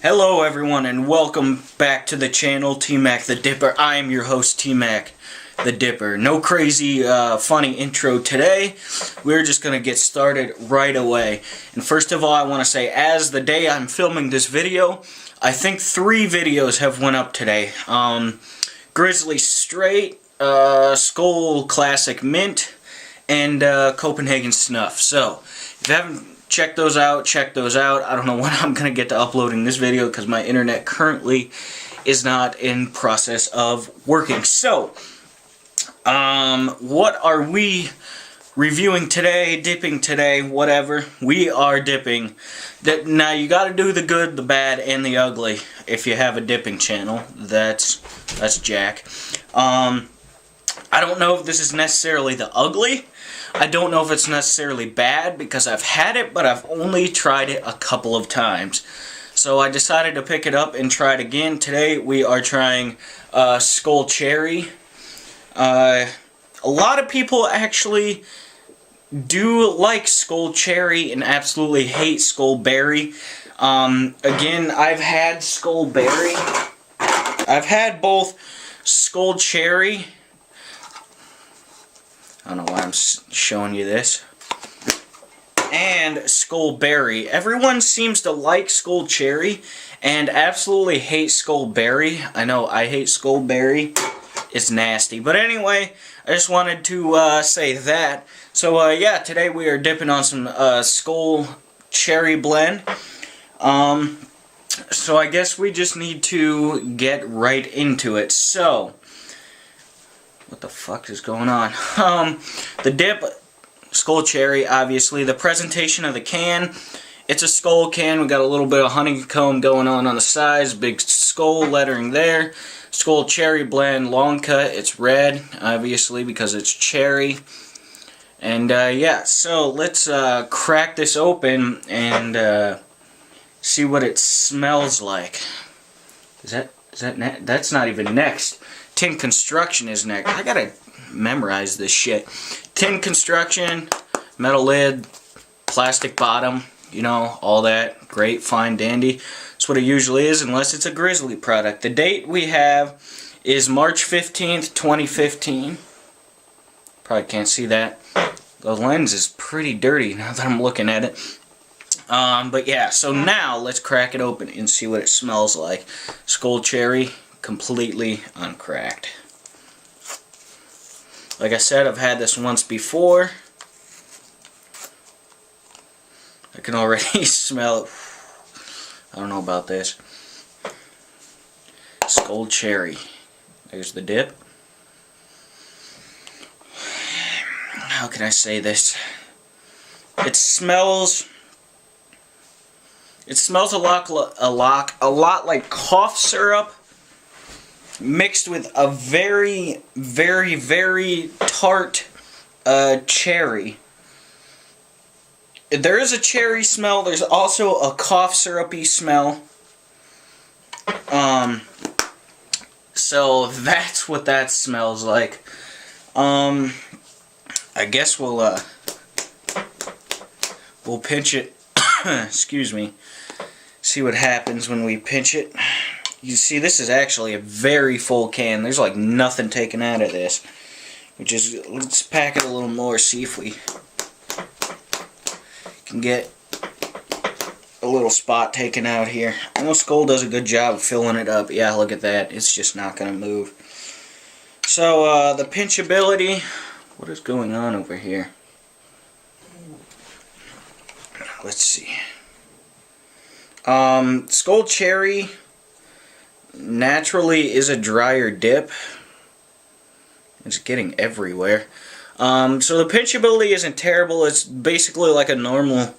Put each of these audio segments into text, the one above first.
Hello everyone and welcome back to the channel T-MacTheDipper. I am your host T-MacTheDipper. No crazy funny intro today. We're just gonna get started right away. And first of all, I want to say, as the day I'm filming this video, I think 3 videos have went up today. Grizzly Straight, Skoal Classic Mint, and Copenhagen Snuff. So if you haven't check those out. I don't know when I'm going to get to uploading this video because my internet currently is not in process of working. So, what are we reviewing today, dipping today, whatever? We are dipping. Now, you got to do the good, the bad, and the ugly if you have a dipping channel. That's Jack. I don't know if this is necessarily the ugly. I don't know if it's necessarily bad because I've had it, but I've only tried it a couple of times. So I decided to pick it up and try it again. Today we are trying Skoal Cherry. A lot of people actually do like Skoal Cherry and absolutely hate Skoal Berry. Again, I've had Skoal Berry. I've had both Skoal Cherry. I don't know why I'm showing you this. And Skoal Berry. Everyone seems to like Skoal Cherry and absolutely hate Skoal Berry. I know, I hate Skoal Berry. It's nasty. But anyway, I just wanted to say that. So yeah, today we are dipping on some Skoal Cherry blend. So I guess we just need to get right into it. So, what the fuck is going on? The dip, Skoal Cherry, obviously. The presentation of the can, it's a Skoal can. We got a little bit of honeycomb going on the sides, big Skoal lettering there. Skoal Cherry blend, long cut. It's red, obviously, because it's cherry. And yeah, so let's crack this open and see what it smells like. That's not even next. Tin Construction is next. I gotta memorize this shit. Tin Construction, metal lid, plastic bottom, you know, all that. Great, fine, dandy. That's what it usually is, unless it's a Grizzly product. The date we have is March 15th, 2015. Probably can't see that. The lens is pretty dirty now that I'm looking at it. But yeah, so now let's crack it open and see what it smells like. Skoal Cherry, completely uncracked. Like I said, I've had this once before. I can already smell it. I don't know about this. Skoal Cherry. There's the dip. How can I say this? It smells a lot like cough syrup mixed with a very, very, very tart cherry. There is a cherry smell. There's also a cough syrupy smell. So that's what that smells like. I guess we'll pinch it. Excuse me. See what happens when we pinch it. You see, this is actually a very full can. There's like nothing taken out of this. Which is, let's pack it a little more, see if we can get a little spot taken out here. I know Skoal does a good job of filling it up. Yeah, look at that. It's just not going to move. So, the pinchability. What is going on over here? Let's see. Skoal Cherry naturally is a drier dip. It's getting everywhere. So the pinchability isn't terrible. It's basically like a normal,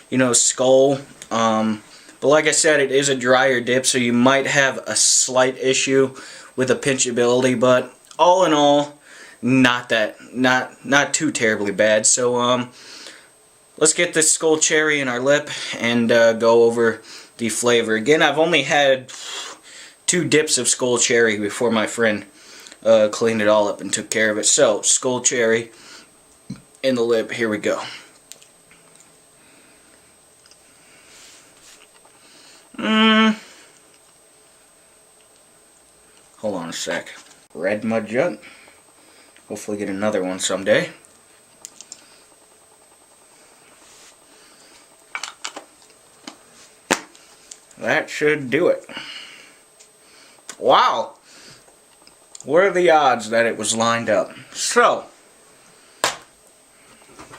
you know, Skoal. But like I said, it is a drier dip, so you might have a slight issue with the pinchability. But all in all, not too terribly bad. So let's get this Skoal Cherry in our lip and go over the flavor. Again, I've only had 2 dips of Skoal Cherry before my friend cleaned it all up and took care of it. So, Skoal Cherry in the lip. Here we go. Hold on a sec. Red mud jug. Hopefully get another one someday. That should do it. Wow! What are the odds that it was lined up? So,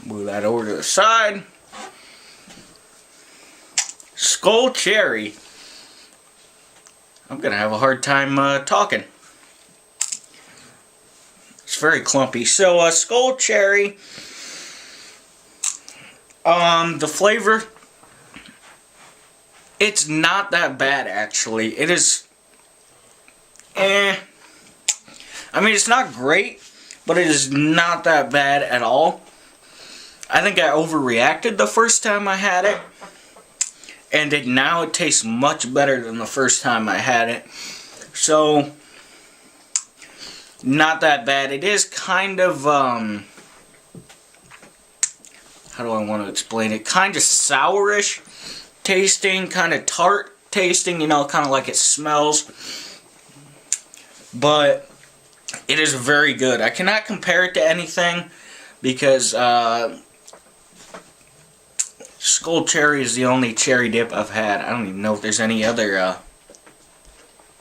move that over to the side. Skoal Cherry. I'm gonna have a hard time talking. It's very clumpy. So, Skoal Cherry. The flavor, it's not that bad actually. It is, I mean, it's not great, but it is not that bad at all. I think I overreacted the first time I had it, and now it tastes much better than the first time I had it. So, not that bad. It is kind of, how do I want to explain it? Kind of sourish tasting, kind of tart tasting, you know, kind of like it smells. But it is very good. I cannot compare it to anything because Skoal Cherry is the only cherry dip I've had. I don't even know if there's any other,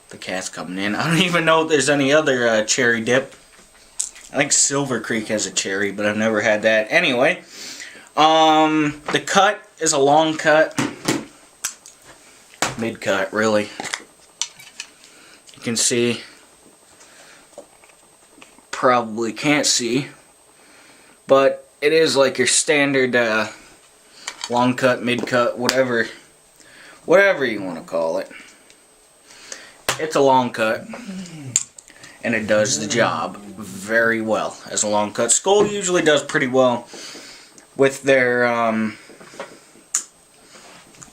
the cat's coming in. I don't even know if there's any other cherry dip. I think Silver Creek has a cherry, but I've never had that. Anyway, the cut is a long cut. Mid-cut, really. You can see, probably can't see, but it is like your standard long cut, mid-cut, whatever you want to call it. It's a long cut, and it does the job very well as a long cut. Skoal usually does pretty well with their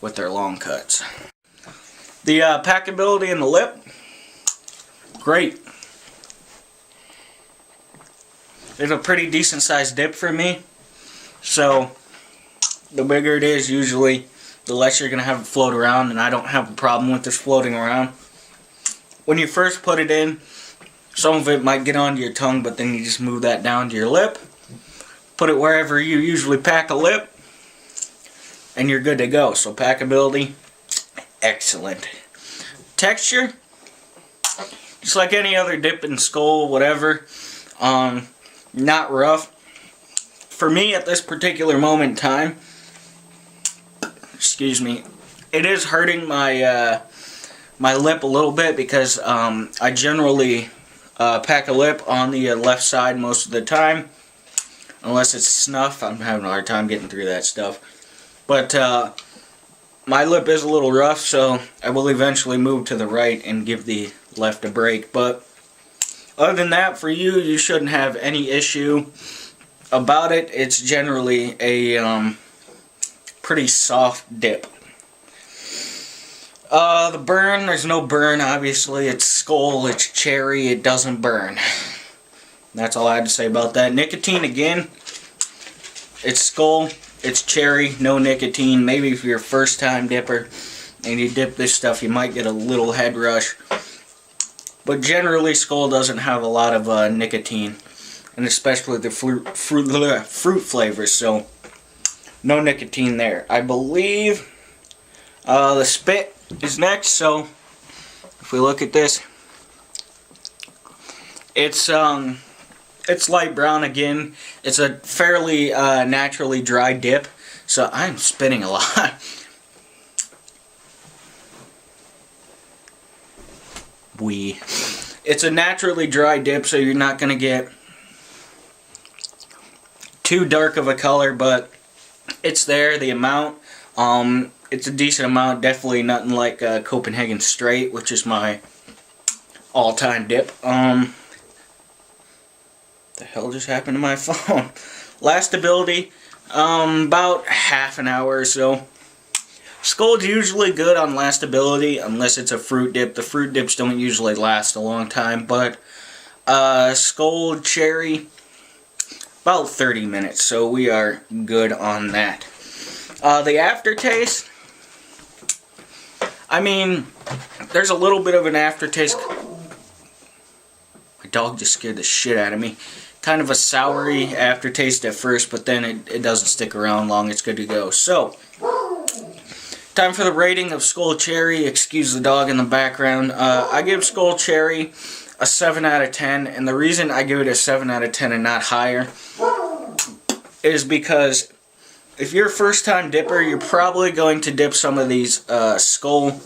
long cuts. The packability in the lip, great. It's a pretty decent sized dip for me. So, the bigger it is, usually, the less you're going to have it float around, and I don't have a problem with this floating around. When you first put it in, some of it might get onto your tongue, but then you just move that down to your lip. Put it wherever you usually pack a lip, and you're good to go. So, packability, excellent. Texture, just like any other dip in Skoal, whatever, not rough. For me, at this particular moment in time, excuse me, it is hurting my my lip a little bit because I generally pack a lip on the left side most of the time, unless it's snuff. I'm having a hard time getting through that stuff. But my lip is a little rough, so I will eventually move to the right and give the left a break. But other than that, for you, you shouldn't have any issue about it. It's generally a pretty soft dip. The burn, there's no burn, obviously. It's Skoal, it's cherry, it doesn't burn. That's all I had to say about that. Nicotine, again, it's Skoal, it's cherry, no nicotine. Maybe if you're a first time dipper and you dip this stuff, you might get a little head rush. But generally, Skoal doesn't have a lot of nicotine, and especially the fruit flavors, so no nicotine there. I believe the spit is next, so if we look at this, it's light brown again. It's a fairly naturally dry dip, so I'm spitting a lot. It's a naturally dry dip, so you're not going to get too dark of a color, but it's there, the amount. It's a decent amount, definitely nothing like Copenhagen Straight, which is my all-time dip. The hell just happened to my phone? Lastability, about half an hour or so. Skoal's usually good on lastability, unless it's a fruit dip. The fruit dips don't usually last a long time, but Skoal Cherry, about 30 minutes, so we are good on that. The aftertaste, I mean, there's a little bit of an aftertaste. dog just scared the shit out of me. Kind of a soury aftertaste at first, but then it doesn't stick around long. It's good to go. So, time for the rating of Skoal Cherry. Excuse the dog in the background. I give Skoal Cherry a 7 out of 10, and the reason I give it a 7 out of 10 and not higher is because if you're a first-time dipper, you're probably going to dip some of these Skoal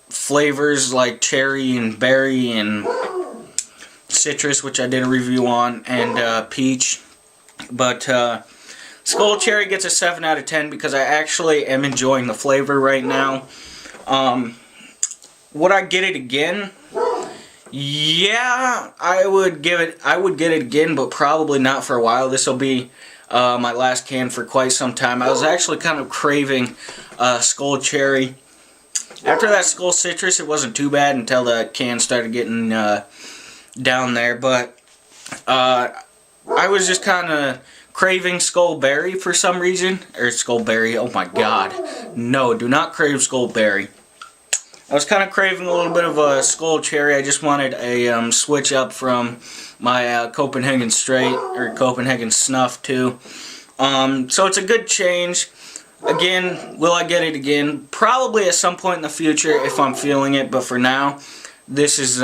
flavors like cherry and berry and citrus, which I did a review on, and peach. But Skoal Cherry gets a 7 out of 10 because I actually am enjoying the flavor right now. Would I get it again? Yeah, I would get it again, but probably not for a while. This will be my last can for quite some time. I was actually kind of craving Skoal Cherry. After that Skoal Citrus, it wasn't too bad until the can started getting down there. But I was just kind of craving Skoal Berry for some reason. Or Skoal Berry, oh my god. No, do not crave Skoal Berry. I was kind of craving a little bit of a Skoal Cherry. I just wanted a switch up from my Copenhagen Straight or Copenhagen Snuff too. So it's a good change. Again, will I get it again? Probably at some point in the future if I'm feeling it. But for now, this is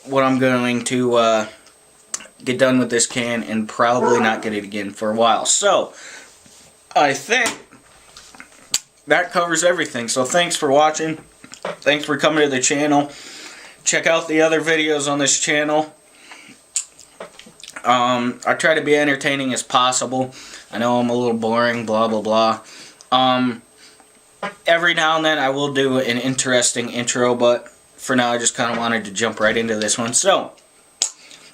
what I'm going to get done with this can and probably not get it again for a while. So I think that covers everything. So thanks for watching. Thanks for coming to the channel. Check out the other videos on this channel. I try to be entertaining as possible. I know I'm a little boring, blah blah blah. Every now and then I will do an interesting intro, but for now I just kind of wanted to jump right into this one. So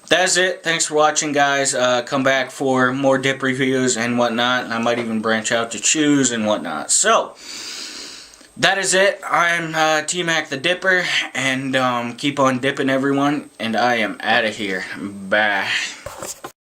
that's it. Thanks for watching, guys. Come back for more dip reviews and whatnot. And I might even branch out to chews and whatnot. So, that is it. I'm T-MacTheDipper. And keep on dipping, everyone. And I am out of here. Bye.